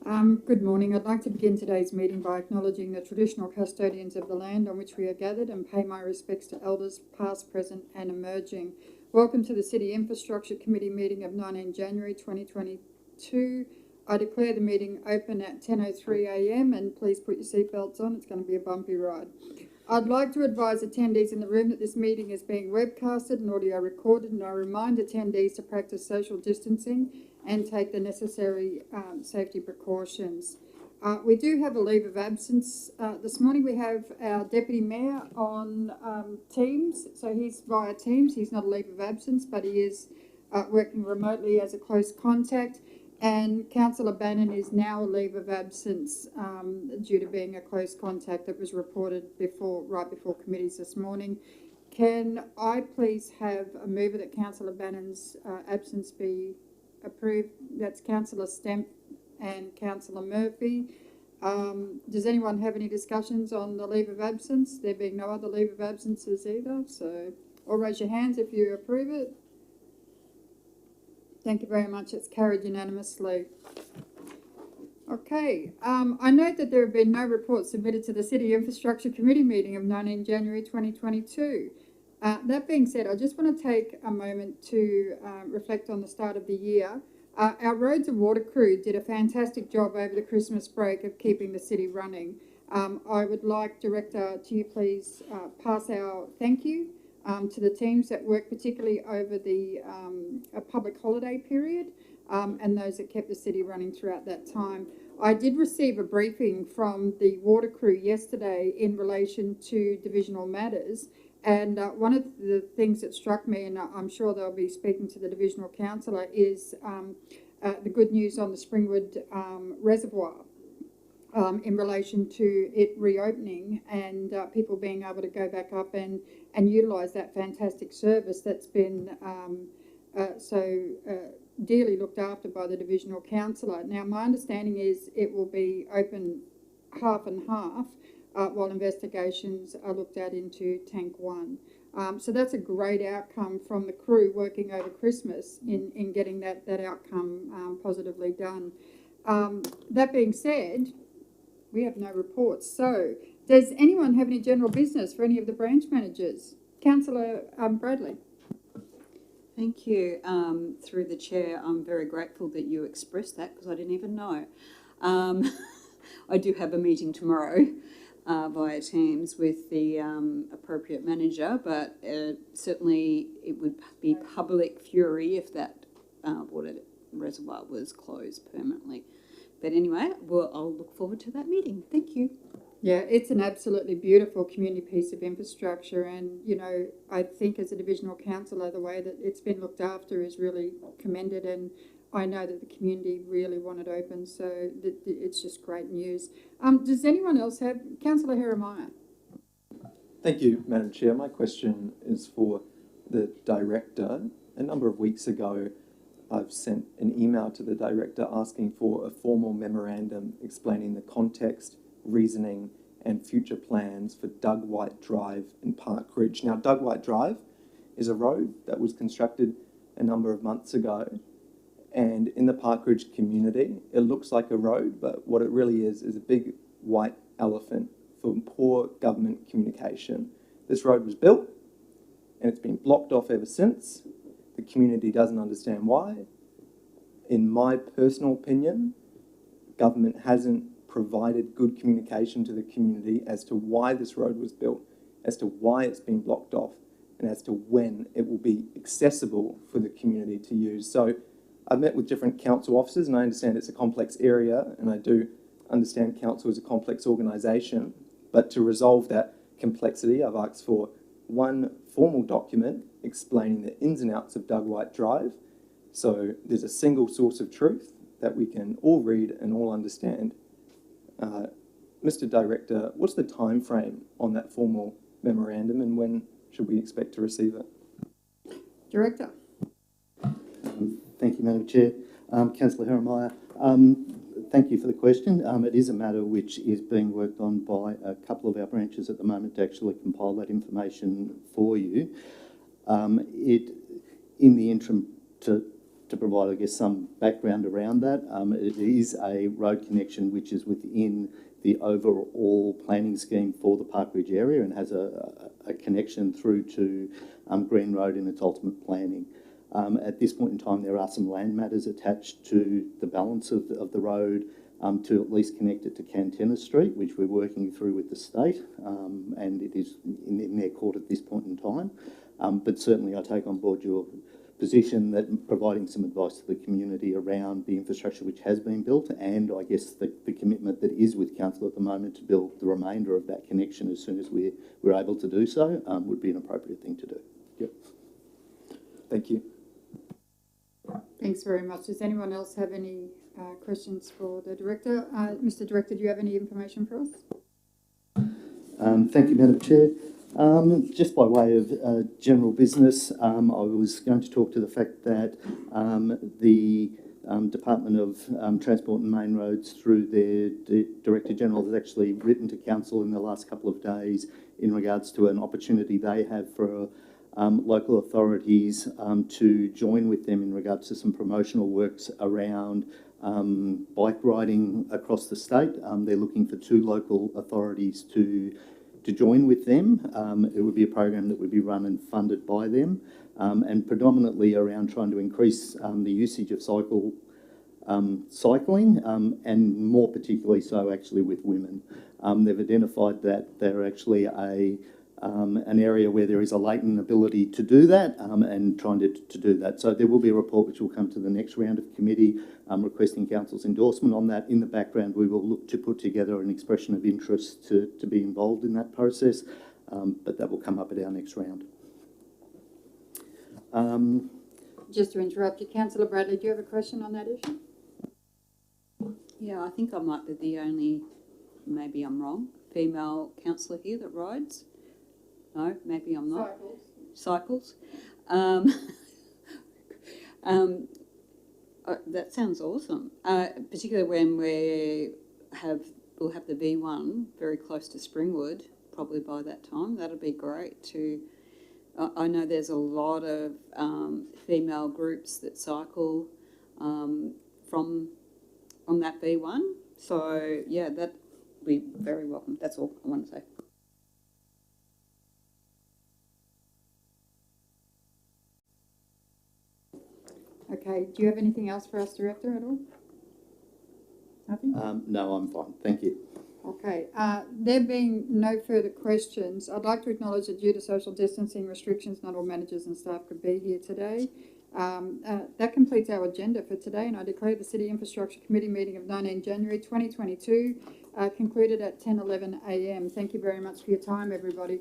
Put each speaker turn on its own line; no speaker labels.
Good morning. I'd like to begin today's meeting by acknowledging the traditional custodians of the land on which we are gathered and pay my respects to elders past, present and emerging. Welcome to the City Infrastructure Committee meeting of 19 January 2022. I declare the meeting open at 10:03 a.m. and please put your seatbelts on. It's going to be a bumpy ride. I'd like to advise attendees in the room that this meeting is being webcasted and audio recorded, and I remind attendees to practice social distancing and take the necessary safety precautions. We do have a leave of absence. This morning we have our Deputy Mayor on Teams, so he's via Teams. He's not a leave of absence, but he is working remotely as a close contact. And Councillor Bannon is now a leave of absence due to being a close contact that was reported right before committees this morning. Can I please have a mover that Councillor Bannon's absence be approved? That's Councillor Stemp and Councillor Murphy. Does anyone have any discussions on the leave of absence? There being no other leave of absences either, so or raise your hands if you approve it. Thank you very much. It's carried unanimously. Okay, I note that there have been no reports submitted to the City Infrastructure Committee meeting of 19 January 2022. That being said, I just want to take a moment to reflect on the start of the year. Our roads and water crew did a fantastic job over the Christmas break of keeping the city running. I would like, Director, to you please pass our thank you to the teams that worked particularly over the public holiday period and those that kept the city running throughout that time. I did receive a briefing from the water crew yesterday in relation to divisional matters, and one of the things that struck me, and I'm sure they'll be speaking to the divisional councillor, is the good news on the Springwood Reservoir. In relation to it reopening and people being able to go back up and utilise that fantastic service that's been so dearly looked after by the divisional councillor. Now, my understanding is it will be open half and half while investigations are looked at into Tank 1. So that's a great outcome from the crew working over Christmas in getting that outcome positively done. That being said, we have no reports. So does anyone have any general business for any of the branch managers? Councillor Bradley.
Thank you. Through the chair, I'm very grateful that you expressed that because I didn't even know. I do have a meeting tomorrow via Teams with the appropriate manager, but certainly it would be public fury if that water reservoir was closed permanently. But anyway, I'll look forward to that meeting. Thank you.
Yeah, it's an absolutely beautiful community piece of infrastructure, and you know, I think as a divisional councillor, the way that it's been looked after is really commended, and I know that the community really want it open, so it's just great news. Does anyone else have? Councillor Jeremiah.
Thank you, Madam Chair. My question is for the Director. A number of weeks ago, I've sent an email to the Director asking for a formal memorandum explaining the context, reasoning and future plans for Doug White Drive in Park Ridge. Now, Doug White Drive is a road that was constructed a number of months ago, and in the Park Ridge community, it looks like a road, but what it really is a big white elephant for poor government communication. This road was built and it's been blocked off ever since. The community doesn't understand why. In my personal opinion, government hasn't provided good communication to the community as to why this road was built, as to why it's been blocked off, and as to when it will be accessible for the community to use. So I've met with different council officers, and I understand it's a complex area, and I do understand council is a complex organisation, but to resolve that complexity, I've asked for one formal document explaining the ins and outs of Doug White Drive, so there's a single source of truth that we can all read and all understand. Mr. Director, what's the time frame on that formal memorandum, and when should we expect to receive it?
Director.
Thank you, Madam Chair. Councillor Jeremiah, thank you for the question. It is a matter which is being worked on by a couple of our branches at the moment to actually compile that information for you. In the interim, to to provide, I guess, some background around that, it is a road connection which is within the overall planning scheme for the Parkridge area and has a connection through to Green Road in its ultimate planning. At this point in time, there are some land matters attached to the balance of the road to at least connect it to Cantenna Street, which we're working through with the state, and it is in their court at this point in time. But certainly I take on board your position that providing some advice to the community around the infrastructure which has been built, and I guess the commitment that is with council at the moment to build the remainder of that connection as soon as we're able to do so, would be an appropriate thing to do. Yep.
Thank you.
Thanks very much. Does anyone else have any questions for the Director? Mr. Director, do you have any information for us?
Thank you, Madam Chair. Just by way of general business, I was going to talk to the fact that the Department of Transport and Main Roads, through their Director General, has actually written to Council in the last couple of days in regards to an opportunity they have for local authorities to join with them in regards to some promotional works around bike riding across the state. They're looking for 2 local authorities to join with them. It would be a program that would be run and funded by them, and predominantly around trying to increase the usage of cycling, and more particularly so actually with women. They've identified that they're actually an area where there is a latent ability to do that, and trying to do that. So there will be a report which will come to the next round of committee requesting council's endorsement on that. In the background, we will look to put together an expression of interest to be involved in that process, but that will come up at our next round.
Just to interrupt you, Councillor Bradley, do you have a question on that issue?
Yeah, I think I might be the only, maybe I'm wrong, female councillor here that rides. No, maybe I'm not. Cycles. That sounds awesome. Particularly when we'll have the V1 very close to Springwood, probably by that time. That'll be great to. I know there's a lot of female groups that cycle on that V1. So yeah, that'd be very welcome. That's all I want to say.
Okay, do you have anything else for us, Director, at all? Nothing?
No, I'm fine. Thank you.
Okay, there being no further questions, I'd like to acknowledge that due to social distancing restrictions, not all managers and staff could be here today. That completes our agenda for today, and I declare the City Infrastructure Committee meeting of 19 January 2022 concluded at 10:11 a.m. Thank you very much for your time, everybody.